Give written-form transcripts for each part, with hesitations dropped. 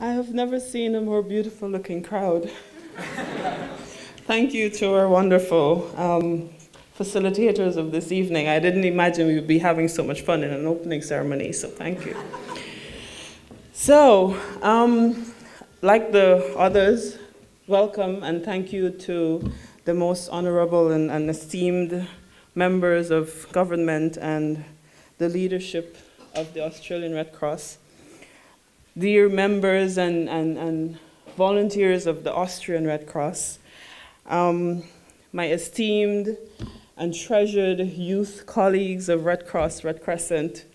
I have never seen a more beautiful looking crowd. Thank you to our wonderful facilitators of this evening. I didn't imagine we would be having so much fun in an opening ceremony, so thank you. So, like the others, welcome and thank you to the most honorable and esteemed members of government and the leadership of the Australian Red Cross. Dear members and volunteers of the Austrian Red Cross, my esteemed and treasured youth colleagues of Red Cross, Red Crescent,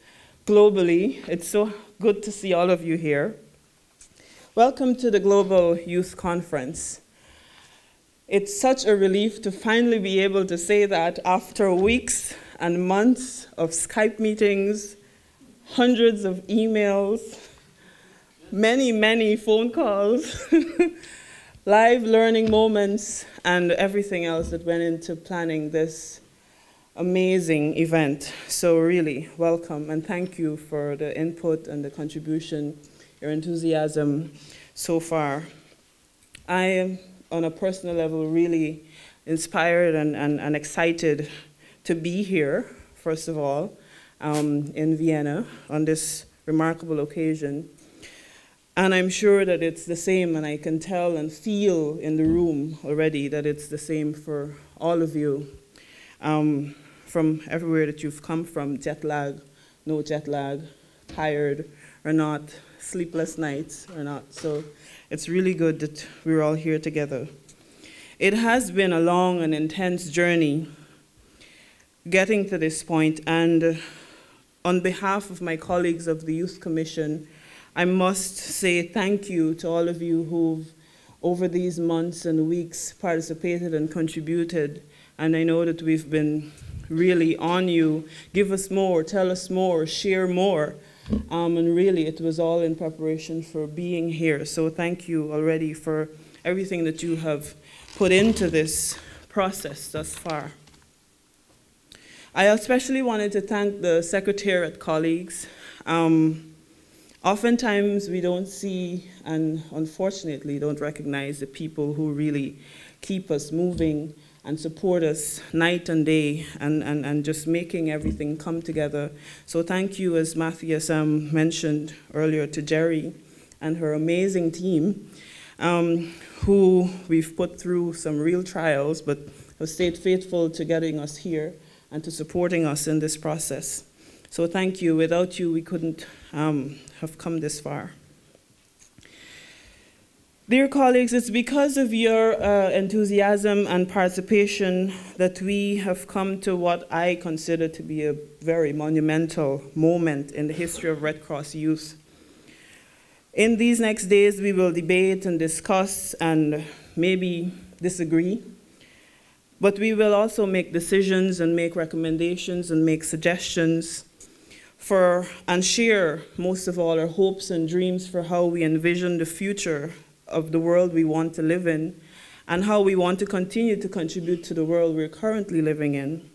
globally, it's so good to see all of you here. Welcome to the Global Youth Conference. It's such a relief to finally be able to say that after weeks and months of Skype meetings, hundreds of emails, many phone calls, live learning moments, and everything else that went into planning this amazing event. So really, welcome, and thank you for the input and the contribution, your enthusiasm so far. I am, on a personal level, really inspired and excited to be here, first of all, in Vienna on this remarkable occasion. And I'm sure that it's the same, and I can tell and feel in the room already that it's the same for all of you, from everywhere that you've come from, jet lag, no jet lag, tired or not, sleepless nights or not. So it's really good that we're all here together. It has been a long and intense journey getting to this point, and on behalf of my colleagues of the Youth Commission, I must say thank you to all of you who've, over these months and weeks, participated and contributed. And I know that we've been really on you. Give us more, tell us more, share more. And really, it was all in preparation for being here. So thank you already for everything that you have put into this process thus far. I especially wanted to thank the Secretariat colleagues. Oftentimes we don't see, and unfortunately don't recognize, the people who really keep us moving and support us night and day and just making everything come together. So thank you, as Matthias mentioned earlier, to Jerry and her amazing team, who we've put through some real trials, but have stayed faithful to getting us here and to supporting us in this process. So thank you. Without you, we couldn't have come this far. Dear colleagues, it's because of your enthusiasm and participation that we have come to what I consider to be a very monumental moment in the history of Red Cross youth. In these next days, we will debate and discuss and maybe disagree, but we will also make decisions and make recommendations and make suggestions and share, most of all, our hopes and dreams for how we envision the future of the world we want to live in and how we want to continue to contribute to the world we're currently living in.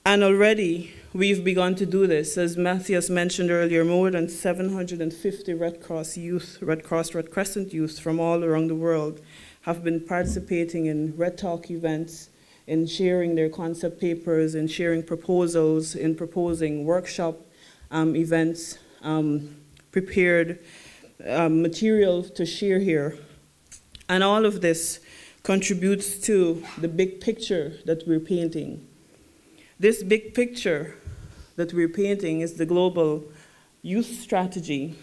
And already we've begun to do this. As Matthias mentioned earlier, more than 750 Red Cross youth, Red Crescent youth from all around the world have been participating in Red Talk events, in sharing their concept papers, in sharing proposals, in proposing workshop events, prepared material to share here. And all of this contributes to the big picture that we're painting. This big picture that we're painting is the global youth strategy.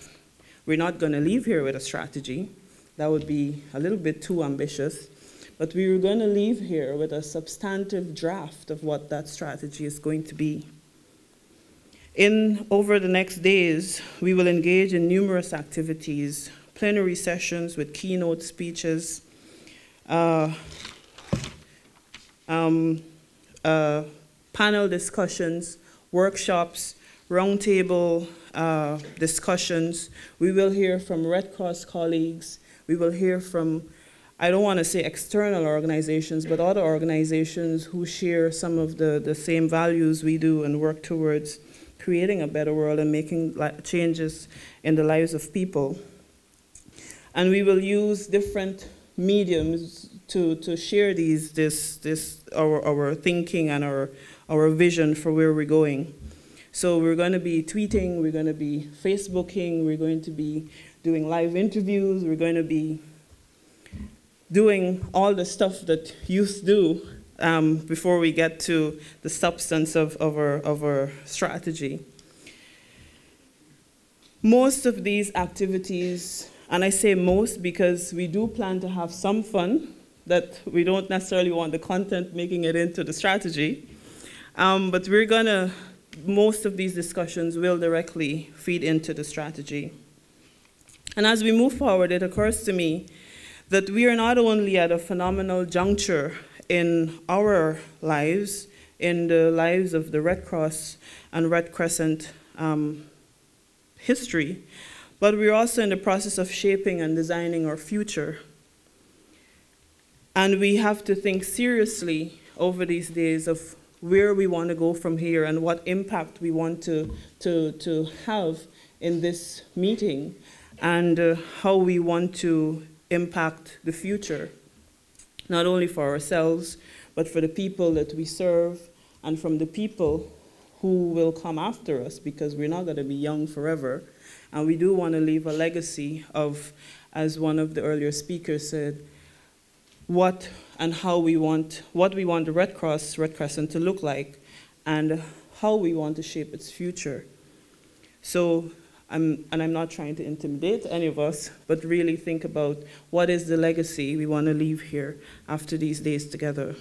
We're not going to leave here with a strategy. That would be a little bit too ambitious. But we were going to leave here with a substantive draft of what that strategy is going to be. Over the next days, we will engage in numerous activities, plenary sessions with keynote speeches, panel discussions, workshops, roundtable discussions. We will hear from Red Cross colleagues. We will hear from, I don't want to say external organizations, but other organizations who share some of the same values we do and work towards creating a better world and making changes in the lives of people. And we will use different mediums to share our thinking and our vision for where we're going. So we're going to be tweeting, we're going to be Facebooking, we're going to be doing live interviews, we're going to be doing all the stuff that youth do before we get to the substance of our strategy. Most of these activities, and I say most because we do plan to have some fun, that we don't necessarily want the content making it into the strategy, but most of these discussions will directly feed into the strategy. And as we move forward, it occurs to me that we are not only at a phenomenal juncture in our lives, in the lives of the Red Cross and Red Crescent history, but we're also in the process of shaping and designing our future. And we have to think seriously over these days of where we want to go from here and what impact we want to have in this meeting, and how we want to impact the future, not only for ourselves, but for the people that we serve and from the people who will come after us, because we're not going to be young forever. And we do want to leave a legacy of, as one of the earlier speakers said, what we want the Red Cross, Red Crescent to look like, and how we want to shape its future. So, I'm not trying to intimidate any of us, but really think about what is the legacy we want to leave here after these days together.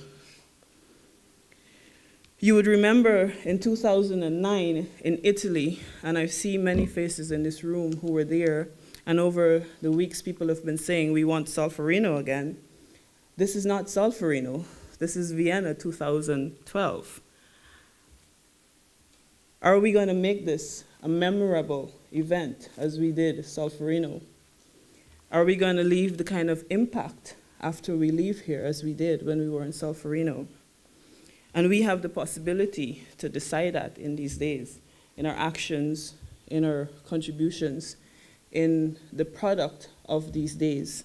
You would remember in 2009 in Italy, and I've seen many faces in this room who were there, and over the weeks people have been saying, we want Solferino again. This is not Solferino, this is Vienna 2012. Are we going to make this a memorable event as we did Solferino? Are we going to leave the kind of impact after we leave here as we did when we were in Solferino? And we have the possibility to decide that in these days, in our actions, in our contributions, in the product of these days.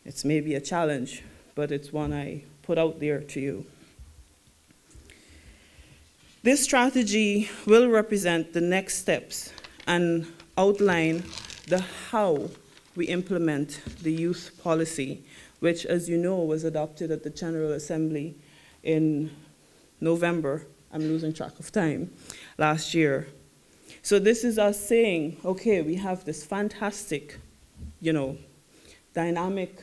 It's maybe a challenge, but it's one I put out there to you. This strategy will represent the next steps and outline the how we implement the youth policy, which, as you know, was adopted at the General Assembly in November, I'm losing track of time, last year. So this is us saying, okay, we have this fantastic, dynamic,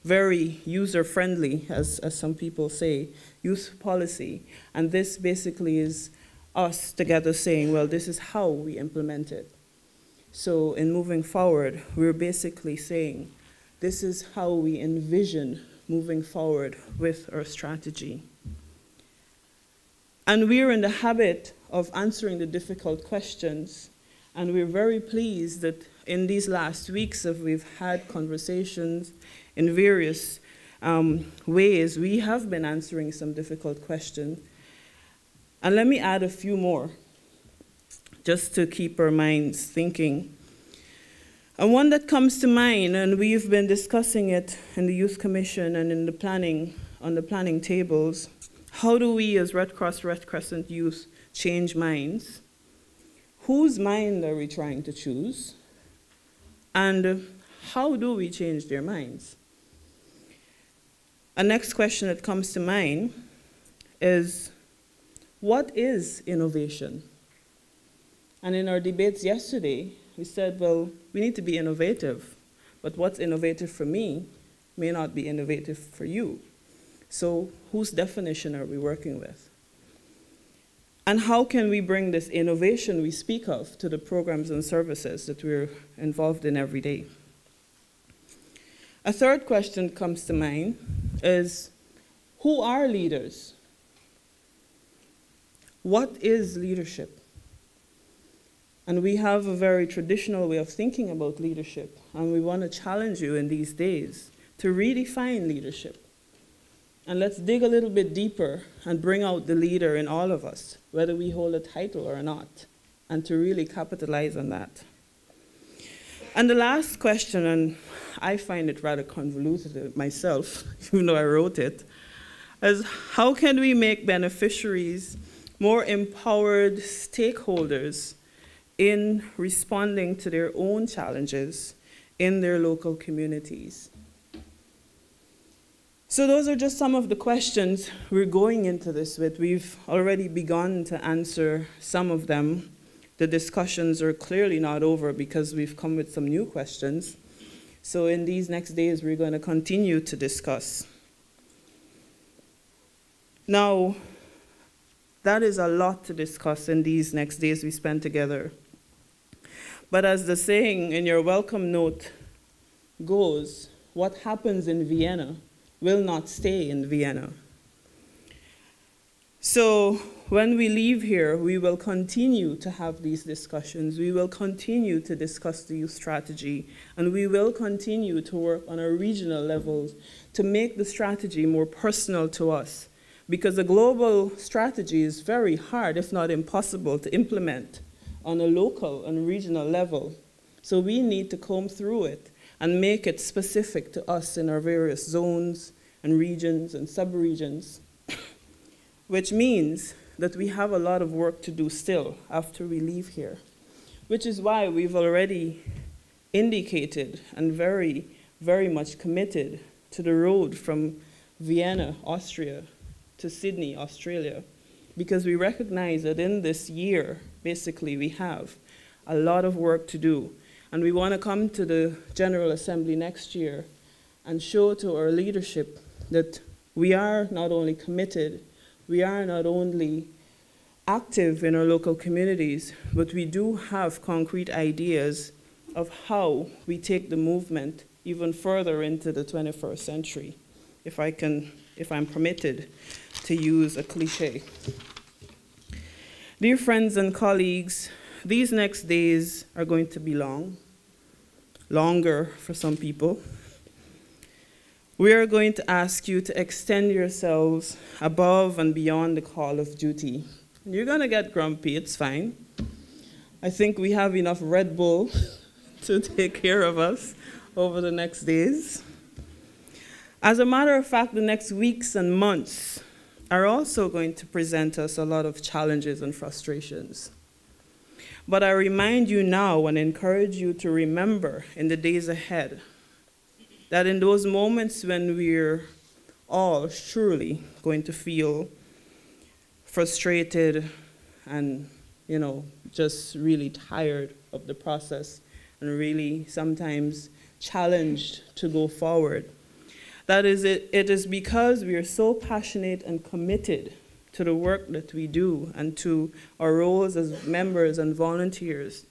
very user-friendly, as some people say, youth policy. And this basically is us together saying, well, this is how we implement it. So in moving forward, we're basically saying, this is how we envision moving forward with our strategy. And we're in the habit of answering the difficult questions. And we're very pleased that in these last weeks, as we've had conversations in various ways, we have been answering some difficult questions. And let me add a few more, just to keep our minds thinking. And one that comes to mind, and we've been discussing it in the Youth Commission and in the planning, on the planning tables, how do we as Red Cross, Red Crescent youth change minds? Whose mind are we trying to choose? And how do we change their minds? A next question that comes to mind is, what is innovation? And in our debates yesterday, we said, well, we need to be innovative, but what's innovative for me may not be innovative for you. So whose definition are we working with? And how can we bring this innovation we speak of to the programs and services that we're involved in every day? A third question comes to mind is, who are leaders? What is leadership? And we have a very traditional way of thinking about leadership, and we want to challenge you in these days to redefine leadership. And let's dig a little bit deeper and bring out the leader in all of us, whether we hold a title or not, and to really capitalize on that. And the last question, and I find it rather convoluted myself, even though I wrote it, is how can we make beneficiaries more empowered stakeholders in responding to their own challenges in their local communities? So those are just some of the questions we're going into this with. We've already begun to answer some of them. The discussions are clearly not over because we've come with some new questions. So in these next days, we're going to continue to discuss. Now, that is a lot to discuss in these next days we spend together. But as the saying in your welcome note goes, what happens in Vienna will not stay in Vienna. So when we leave here, we will continue to have these discussions. We will continue to discuss the youth strategy, and we will continue to work on a regional level to make the strategy more personal to us, because a global strategy is very hard, if not impossible, to implement on a local and regional level. So we need to comb through it and make it specific to us in our various zones and regions and sub-regions, which means that we have a lot of work to do still after we leave here, which is why we've already indicated and very, very much committed to the road from Vienna, Austria, to Sydney, Australia, because we recognize that in this year, basically, we have a lot of work to do. And we want to come to the General Assembly next year and show to our leadership that we are not only committed, we are not only active in our local communities, but we do have concrete ideas of how we take the movement even further into the 21st century, if I'm permitted to use a cliche. Dear friends and colleagues, these next days are going to be long, longer for some people. We are going to ask you to extend yourselves above and beyond the call of duty. You're going to get grumpy, it's fine. I think we have enough Red Bull to take care of us over the next days. As a matter of fact, the next weeks and months are also going to present us a lot of challenges and frustrations. But I remind you now and encourage you to remember in the days ahead that in those moments when we're all surely going to feel frustrated and, just really tired of the process and really sometimes challenged to go forward, it is because we are so passionate and committed to the work that we do and to our roles as members and volunteers.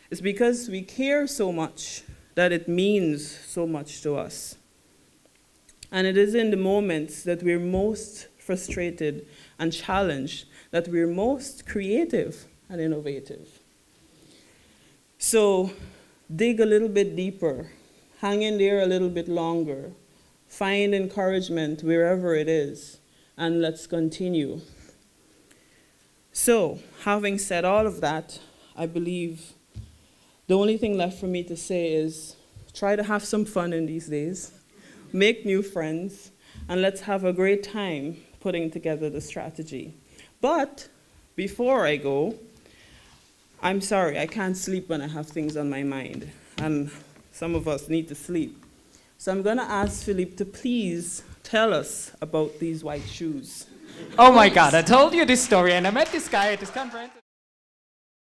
It's because we care so much that it means so much to us. And it is in the moments that we're most frustrated and challenged that we're most creative and innovative. So dig a little bit deeper, hang in there a little bit longer, find encouragement wherever it is, and let's continue. So, having said all of that, I believe the only thing left for me to say is try to have some fun in these days, make new friends, and let's have a great time putting together the strategy. But before I go, I'm sorry, I can't sleep when I have things on my mind, and some of us need to sleep. So I'm going to ask Philippe to please tell us about these white shoes. Oh my God, I told you this story, and I met this guy at this conference.